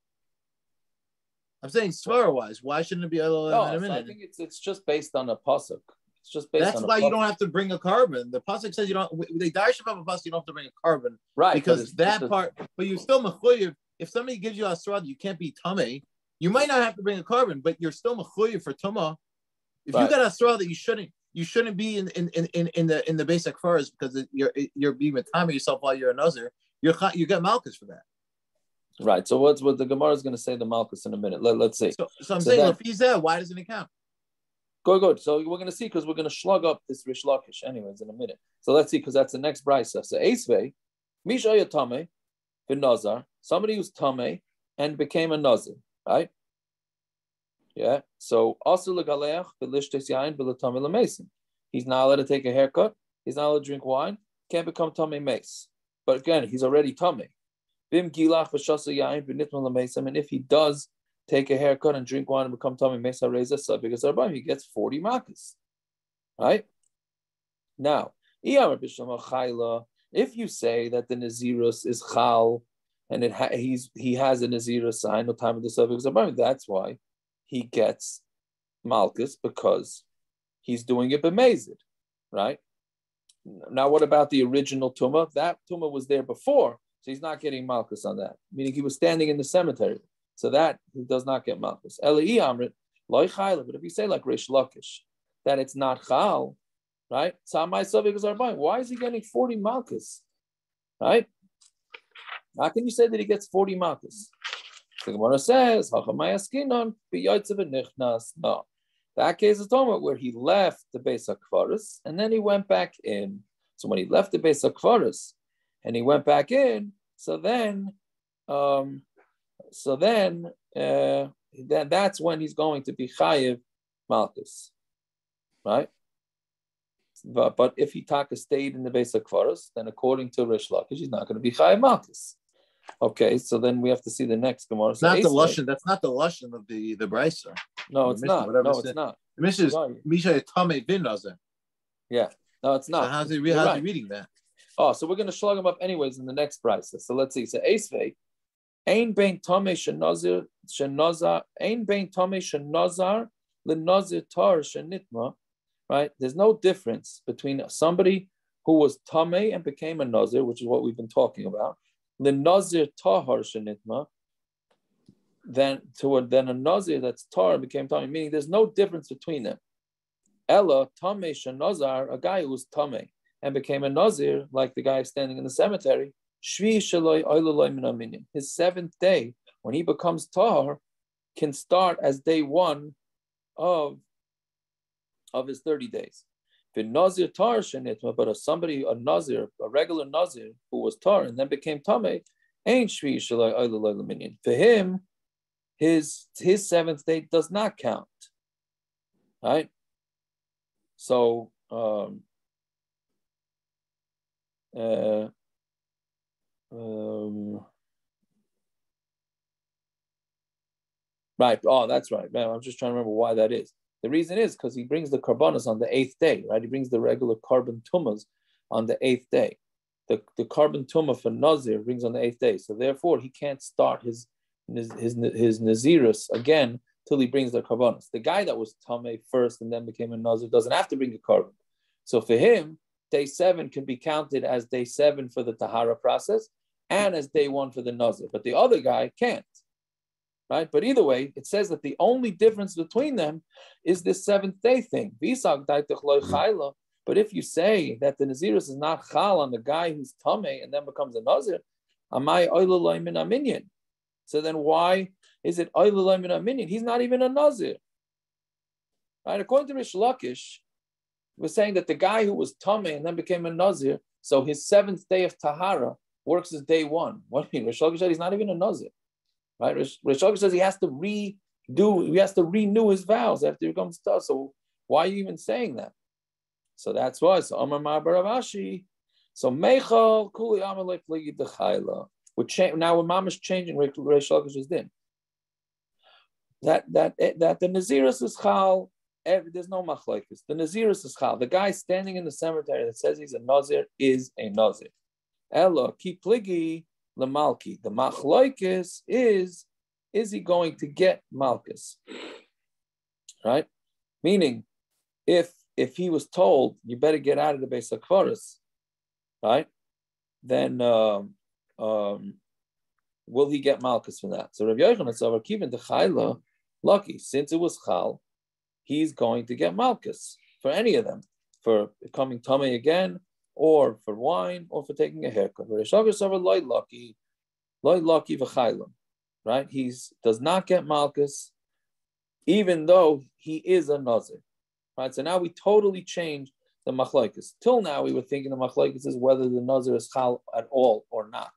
I'm saying svara wise, why shouldn't it be oil minion? I think it's just based on a pasuk. It's just based. That's why you don't have to bring a carbon. The pasuk says you don't. They darshan about a pasuk, you don't have to bring a carbon, right? Because that part. But you still mechuyev. If somebody gives you a straw that you can't be tamei, you might not have to bring a carbon, but you're still mechuyev for tumah. If you got a straw that you shouldn't be in the basic furs because you're being tamei yourself while you're a nazir, you get malchus for that. Right. So what the Gemara is going to say the malchus in a minute. Let's see. So I'm saying if he's there, why doesn't it count? Good. So we're going to see because we're going to slug up this Rish Lakish anyways in a minute. So let's see because that's the next brisa. So Eisvei, Mishaya tamei, v'nazar, somebody who's tamei and became a nazir, right? Yeah. So also legaleach v'lishtes yain v'letamei l'mesim. He's not allowed to take a haircut. He's not allowed to drink wine. Can't become tamei mace. But again, he's already tamei. Bim gilach v'shasa yain v'nitman l'mesim. And if he does take a haircut and drink wine and become tamei mace hareza because he gets 40 makas. Right? Now, if you say that the nazirus is chal and he has a nazirus sign no time of the suffix, that's why he gets malchus because he's doing it b'mezid, right? Now, what about the original tumah? That tumah was there before, so he's not getting malchus on that. Meaning he was standing in the cemetery, so that he does not get malchus. Elei amrit loy chayla. But if you say like Rish Lakish that it's not chal, right? Why is he getting 40 malchus, right? How can you say that he gets 40 malchus? The Gemara says, no. That case is talking about where he left the Beis HaKvaros and then he went back in. So when he left the Beis HaKvaros and he went back in, then that's when he's going to be chayiv malchus, right? But if he stayed in the Beis HaKvaros, then according to Rish Lakish, he's not going to be chayiv malchus. Okay, so then we have to see the next Gemara. It's not the lashon. That's not the lashon of the brisa. No, it's not. No, it's not. The Mishnah is Misha tamei bin nazir. Yeah, no, it's not. So how's he reading that? Oh, so we're going to slug him up anyways in the next brisa. So let's see. So Eisvei, ein bein tamei shenazar, ein bein tamei shenazar lenazir tar shenitma. Right? There's no difference between somebody who was tamei and became a nazir, which is what we've been talking about. The Nazir tahar shenitma, then a Nazir that's tar and became tamei, meaning there's no difference between them. Ella tamei shenazar, a guy who was tamei and became a Nazir, like the guy standing in the cemetery. Shvi shaloi oiloloi min aminyan. His 7th day, when he becomes tahar, can start as day 1 of his 30 days. Nazir tar shenitma, but a Nazir, a regular Nazir who was tar and then became tamei, ain't shvi shalai oiloloi minyan. For him, his 7th day does not count, right? So, right. Oh, that's right. Man, I'm just trying to remember why that is. The reason is because he brings the karbanos on the 8th day, right? He brings the regular carbon tumas on the 8th day. The carbon tuma for Nazir brings on the 8th day. So therefore, he can't start his his nazirus again till he brings the karbanos. The guy that was tamei first and then became a nazir doesn't have to bring a karban. So for him, day 7 can be counted as day 7 for the tahara process and as day 1 for the nazir. But the other guy can't. Right? But either way, it says that the only difference between them is this 7th day thing. But if you say that the nazirus is not chal on the guy who's tamei and then becomes a nazir, amai oilaloi min aminyan. So then why is it oilaloi min aminyan? He's not even a nazir. Right? According to Rish Lakish, we're saying that the guy who was tamei and then became a nazir, so his 7th day of tahara works as day 1. What do you mean? Rish Lakish said he's not even a nazir. Right? Rish Lakish says he has to renew his vows after he becomes tahara. So why are you even saying that? So that's why. So Amar Baravashi. So Meichal Kuli Amalek Ligi Dechayla. Now when Mama's changing Rish Lakish's din. That the Nazirus is chal. There's no Machlokes. The Nazirus is chal. The guy standing in the cemetery that says he's a Nazir is a Nazir. Ella ki pligi lemalki. The Machlokes is he going to get malchus? Right? Meaning, if he was told you better get out of the Beis HaKvaros, right? Then will he get malchus from that? So Rav Yochanan said, "Kiven the chayla, lucky since it was chal, he's going to get malchus for any of them, for becoming tamei again, or for wine, or for taking a haircut. Loy lucky v'chayla, right? He does not get malchus, even though he is a nazir." Right, so now we totally changed the machlokes. Till now, we were thinking the machlokes is whether the nazir is chal at all or not.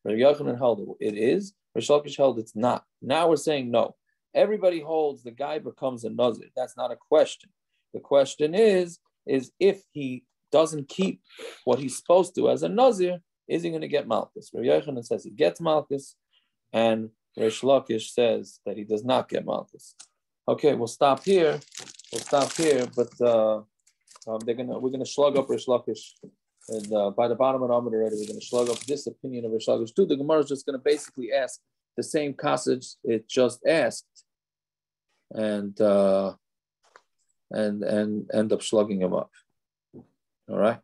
Rav Yochanan held it is. Rish Lakish held it's not. Now we're saying no. Everybody holds the guy becomes a nazir. That's not a question. The question is if he doesn't keep what he's supposed to as a nazir, is he going to get malchus? Rav Yochanan says he gets malchus, and Rish Lakish says that he does not get malchus. Okay, we'll stop here, but we're gonna slug up Rish Lakish, and by the bottom of the Amud already, we're gonna slug up this opinion of Rish Lakish too. The Gemara is just gonna basically ask the same passage it just asked, and end up slugging him up. All right,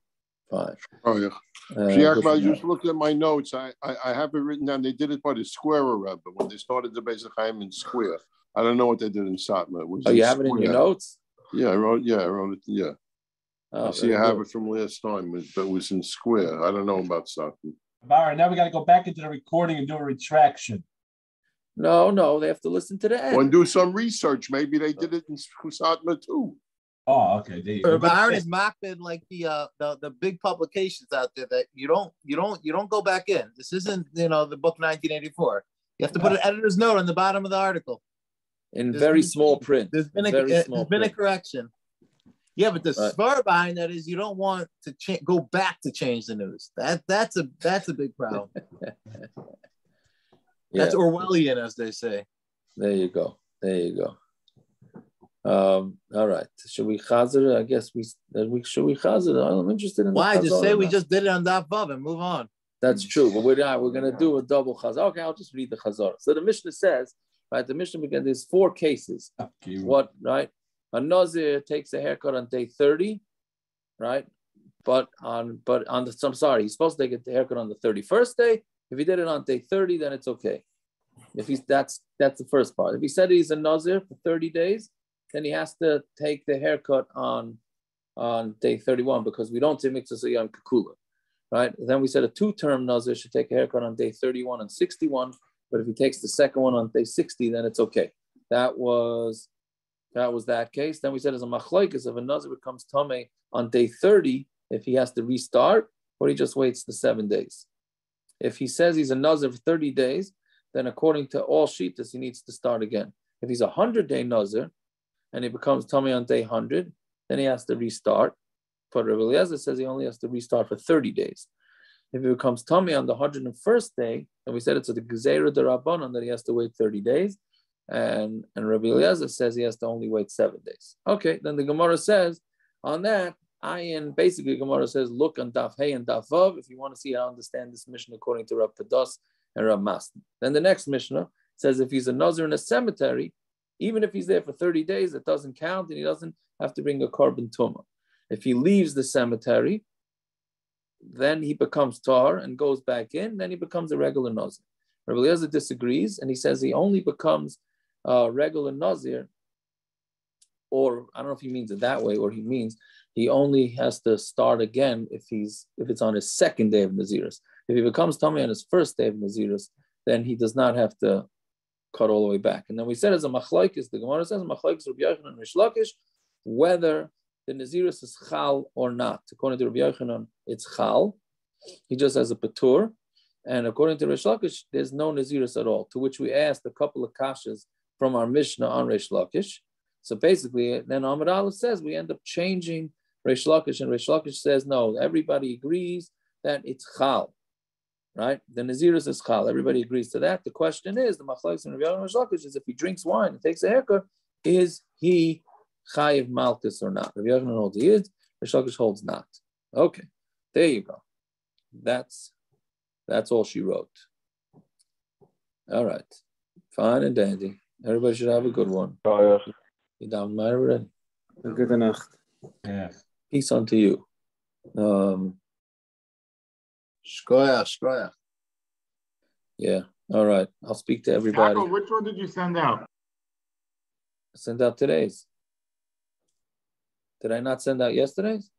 fine. Oh yeah. I just looked at my notes. I have it written down. They did it by the square Rebbe when they started the Beis HaChaim in square. I don't know what they did in Satmar. You have it in your notes? Yeah, I wrote it. Yeah. Oh, I have it from last time, but it was in square. I don't know about Satmar. All right, now we got to go back into the recording and do a retraction. No, they have to listen to the end. And do some research. Maybe they did it in Satmar too. Oh, okay. There you go. Aaron is mocking like the big publications out there that you don't go back in. This isn't the book 1984. You have to put an editor's note on the bottom of the article. In very small print. There's been a correction. Yeah, but the svar behind that is you don't want to go back to change the news. That's a big problem. That's Orwellian, as they say. There you go. All right. Should we chazer? I guess should we chazer? I'm interested in. Why? Just say we just did it on Daf Vav and move on. That's true, but we're going to do a double chazar. Okay, I'll just read the chazar. So the Mishnah says, right? The Mishnah begins. There's 4 cases. Okay. What? Right? A nazir takes a haircut on day 30, right? He's supposed to take a haircut on the 31st day. If he did it on day 30, then it's okay. That's the first part. If he said he's a nazir for 30 days, then he has to take the haircut on day 31 because we don't say mitzvah yom kekula. Right? Then we said a 2-term nazir should take a haircut on day 31 and 61, but if he takes the second one on day 60, then it's okay. That was that case. Then we said as a machlokes, if a nazir becomes tamei on day 30, if he has to restart, or he just waits the 7 days. If he says he's a nazir for 30 days, then according to all shittas, he needs to start again. If he's a 100-day nazir and he becomes tamei on day 100, then he has to restart. But Rabbi Eliezer says he only has to restart for 30 days. If he becomes tamei on the 101st day, and we said it's a gezeira d'Rabbanan that he has to wait 30 days, and Rabbi Eliezer says he has to only wait 7 days. Okay, then the Gemara says on that, basically Gemara says, look on Daf Hey and Daf Vav if you want to see how to understand this Mishnah according to Rav Padas and Rav Masna. Then the next Mishnah says if he's a Nazir in a cemetery, even if he's there for 30 days, it doesn't count, and he doesn't have to bring a korban tumah. If he leaves the cemetery, then he becomes tar and goes back in, then he becomes a regular Nazir. Rabbi Eliezer disagrees, and he says he only becomes a regular Nazir, or I don't know if he means it that way, or he means he only has to start again if it's on his second day of Naziris. If he becomes tamei on his first day of Naziris, then he does not have to cut all the way back. And then we said as a Machlokes, the Gemara says Machlokes Rabbi Yochanan and Rish Lakish, whether the Naziris is chal or not. According to Rabbi Yochanan, it's chal. He just has a patur. And according to Rish Lakish, there's no Naziris at all. To which we asked a couple of kashas from our Mishnah on Rish Lakish. So basically, then Amud Aleph says we end up changing Rish Lakish, and Rish Lakish says no. Everybody agrees that it's chal, right? The Naziris is chal. Everybody agrees to that. The question is, the Machlokes and Rabbi Yochanan and Rish Lakish is if he drinks wine and takes a haircut, is he chayiv malchus or not? Rabbi Yochanan holds he is. Rish Lakish holds not. Okay, there you go. That's all she wrote. All right, fine and dandy. Everybody should have a good one. You down my already? Good enough. Yeah. Peace unto you. Shkiah. Yeah. All right. I'll speak to everybody. Taco, which one did you send out? I sent out today's. Did I not send out yesterday's?